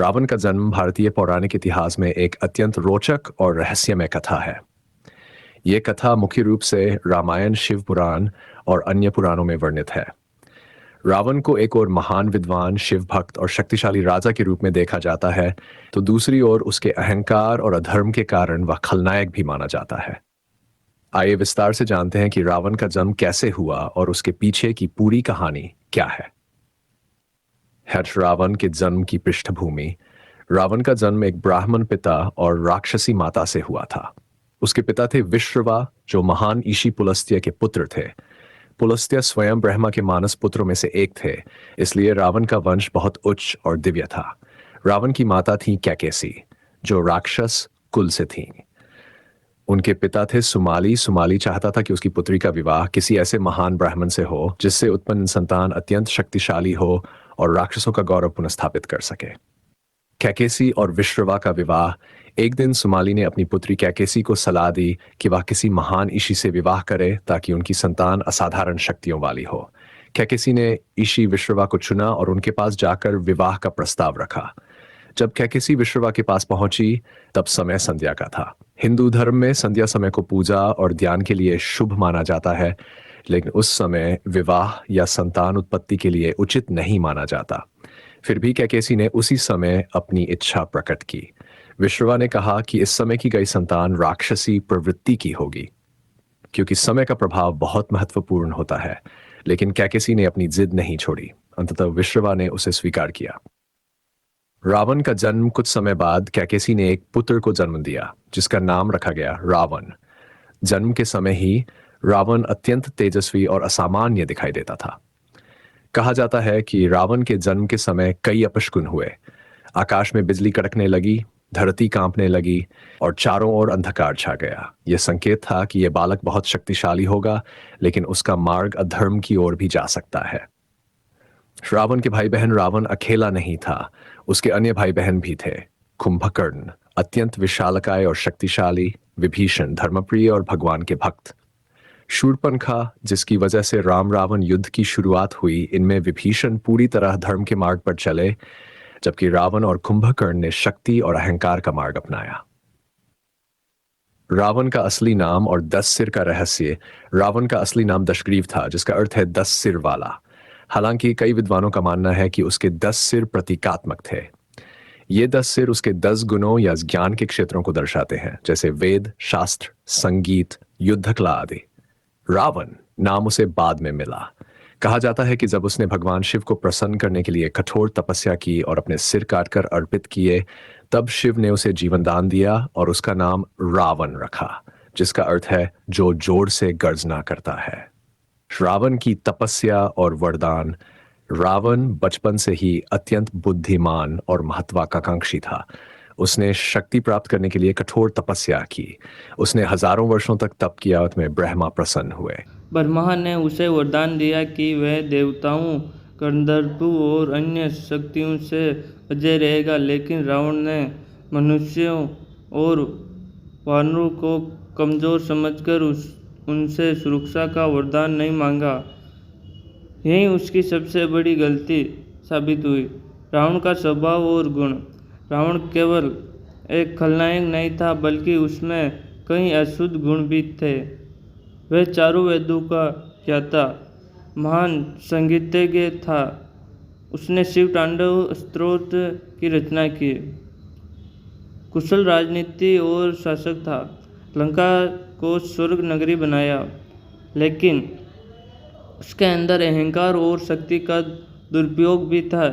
रावण का जन्म भारतीय पौराणिक इतिहास में एक अत्यंत रोचक और रहस्यमय कथा है। ये कथा मुख्य रूप से रामायण, शिव पुराण और अन्य पुराणों में वर्णित है। रावण को एक ओर महान विद्वान, शिव भक्त और शक्तिशाली राजा के रूप में देखा जाता है, तो दूसरी ओर उसके अहंकार और अधर्म के कारण वह खलनायक भी माना जाता है। आइए विस्तार से जानते हैं कि रावण का जन्म कैसे हुआ और उसके पीछे की पूरी कहानी क्या है। हर्ष रावण के जन्म की पृष्ठभूमि। रावण का जन्म एक ब्राह्मण पिता और राक्षसी माता से हुआ था। उसके पिता थे विश्रवा, जो महान ऋषि पुलस्त्य के पुत्र थे। पुलस्त्य स्वयं ब्रह्मा के मानस पुत्रों में से एक थे, इसलिए रावण का वंश बहुत उच्च और दिव्य था। रावण की माता थी कैकेसी, जो राक्षस कुल से थीं। उनके पिता थे सुमाली। सुमाली चाहता था कि उसकी पुत्री का विवाह किसी ऐसे महान ब्राह्मण से हो जिससे उत्पन्न संतान अत्यंत शक्तिशाली हो और राक्षसों का गौरव पुनर्स्थापित कर सके। कैकेसी और विश्रवा का विवाह। एक दिन सुमाली ने अपनी पुत्री कैकेसी को सलाह दी कि वह किसी महान ऋषि से विवाह करे ताकि उनकी संतान असाधारण शक्तियों वाली हो। कैकेसी ने ऋषि विश्रवा को चुना और उनके पास जाकर विवाह का प्रस्ताव रखा। जब कैकेसी विश्रवा के पास पहुंची, तब समय संध्या का था। हिंदू धर्म में संध्या समय को पूजा और ध्यान के लिए शुभ माना जाता है, लेकिन उस समय विवाह या संतान उत्पत्ति के लिए उचित नहीं माना जाता। फिर भी कैकेसी ने उसी समय अपनी इच्छा प्रकट की। विश्रवा ने कहा कि इस समय की गई संतान राक्षसी प्रवृत्ति की होगी, क्योंकि समय का प्रभाव बहुत महत्वपूर्ण होता है। लेकिन कैकेसी ने अपनी जिद नहीं छोड़ी। अंततः विश्रवा ने उसे स्वीकार किया। रावण का जन्म कुछ समय बाद कैकेसी ने एक पुत्र को जन्म दिया, जिसका नाम रखा गया रावण। जन्म के समय ही रावण अत्यंत तेजस्वी और असामान्य दिखाई देता था। कहा जाता है कि रावण के जन्म के समय कई अपशकुन हुए। आकाश में बिजली कड़कने लगी, धरती कांपने लगी और चारों ओर अंधकार छा गया। यह संकेत था कि यह बालक बहुत शक्तिशाली होगा, लेकिन उसका मार्ग अधर्म की ओर भी जा सकता है। रावण के भाई बहन। रावण अकेला नहीं था, उसके अन्य भाई बहन भी थे। कुंभकर्ण अत्यंत विशालकाय और शक्तिशाली, विभीषण धर्मप्रिय और भगवान के भक्त, शूर्पणखा जिसकी वजह से राम रावण युद्ध की शुरुआत हुई। इनमें विभीषण पूरी तरह धर्म के मार्ग पर चले, जबकि रावण और कुंभकर्ण ने शक्ति और अहंकार का मार्ग अपनाया। रावण का असली नाम और 10 सिर का रहस्य। रावण का असली नाम दशग्रीव था, जिसका अर्थ है 10 सिर वाला। हालांकि कई विद्वानों का मानना है कि उसके 10 सिर प्रतीकात्मक थे। ये 10 सिर उसके 10 गुणों या ज्ञान के क्षेत्रों को दर्शाते हैं, जैसे वेद, शास्त्र, संगीत, युद्ध कला आदि। रावण नाम उसे बाद में मिला। कहा जाता है कि जब उसने भगवान शिव को प्रसन्न करने के लिए कठोर तपस्या की और अपने सिर काटकर अर्पित किए, तब शिव ने उसे जीवन दान दिया और उसका नाम रावण रखा, जिसका अर्थ है जो जोर से गर्जना करता है। रावण की तपस्या और वरदान। रावण बचपन से ही अत्यंत बुद्धिमान और महत्वाकांक्षी था। उसने शक्ति प्राप्त करने के लिए कठोर तपस्या की। उसने हजारों वर्षों तक तप किया, उसमें ब्रह्मा प्रसन्न हुए। ब्रह्मा ने उसे वरदान दिया कि वह देवताओं, गंधर्वों और अन्य शक्तियों से अजय रहेगा, लेकिन रावण ने मनुष्यों और वानरों को कमजोर समझकर उनसे सुरक्षा का वरदान नहीं मांगा। यही उसकी सबसे बड़ी गलती साबित हुई। रावण का स्वभाव और गुण। रावण केवल एक खलनायक नहीं था, बल्कि उसमें कई अशुद्ध गुण भी थे। वह चारों वेदों का ज्ञाता, महान संगीतज्ञ था। उसने शिव तांडव स्तोत्र की रचना की। कुशल राजनीति और शासक था। लंका को स्वर्ग नगरी बनाया, लेकिन उसके अंदर अहंकार और शक्ति का दुरुपयोग भी था,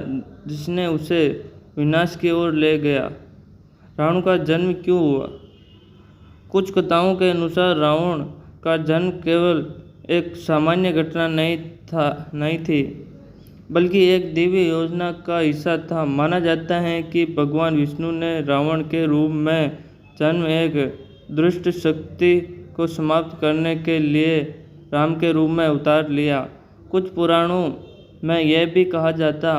जिसने उसे विनाश की ओर ले गया। रावण का जन्म क्यों हुआ? कुछ कथाओं के अनुसार रावण का जन्म केवल एक सामान्य घटना नहीं थी, बल्कि एक दिव्य योजना का हिस्सा था। माना जाता है कि भगवान विष्णु ने रावण के रूप में जन्म एक दुष्ट शक्ति को समाप्त करने के लिए राम के रूप में उतार लिया। कुछ पुराणों में यह भी कहा जाता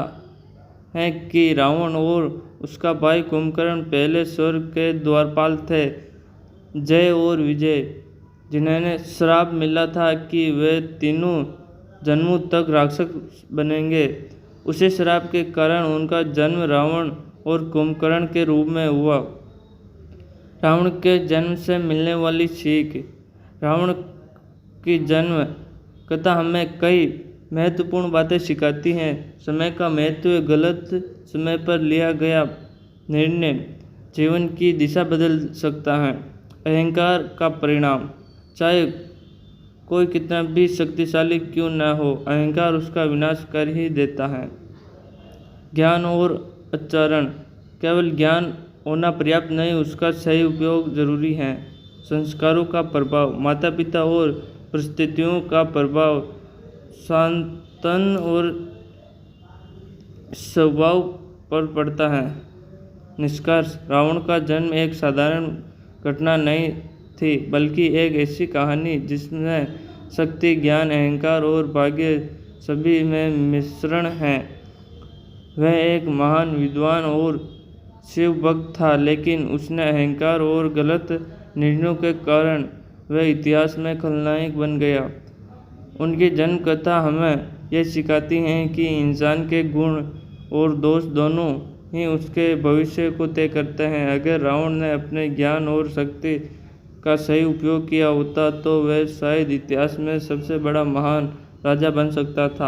है कि रावण और उसका भाई कुंभकर्ण पहले स्वर्ग के द्वारपाल थे, जय और विजय, जिन्हें श्राप मिला था कि वे तीनों जन्मों तक राक्षस बनेंगे। उसी श्राप के कारण उनका जन्म रावण और कुंभकर्ण के रूप में हुआ। रावण के जन्म से मिलने वाली सीख। रावण की जन्म कथा हमें कई महत्वपूर्ण बातें सिखाती हैं। समय का महत्व, गलत समय पर लिया गया निर्णय जीवन की दिशा बदल सकता है। अहंकार का परिणाम। चाहे कोई कितना भी शक्तिशाली क्यों न हो, अहंकार उसका विनाश कर ही देता है। ज्ञान और आचरण। केवल ज्ञान होना पर्याप्त नहीं, उसका सही उपयोग जरूरी है। संस्कारों का प्रभाव। माता पिता और परिस्थितियों का प्रभाव संतान और स्वभाव पर पड़ता है। निष्कर्ष। रावण का जन्म एक साधारण घटना नहीं थी, बल्कि एक ऐसी कहानी जिसमें शक्ति, ज्ञान, अहंकार और भाग्य सभी में मिश्रण है। वह एक महान विद्वान और शिव भक्त था, लेकिन उसने अहंकार और गलत निर्णयों के कारण वह इतिहास में खलनायक बन गया। उनकी जन्म कथा हमें यह सिखाती है कि इंसान के गुण और दोष दोनों ही उसके भविष्य को तय करते हैं। अगर रावण ने अपने ज्ञान और शक्ति का सही उपयोग किया होता तो वह शायद इतिहास में सबसे बड़ा महान राजा बन सकता था।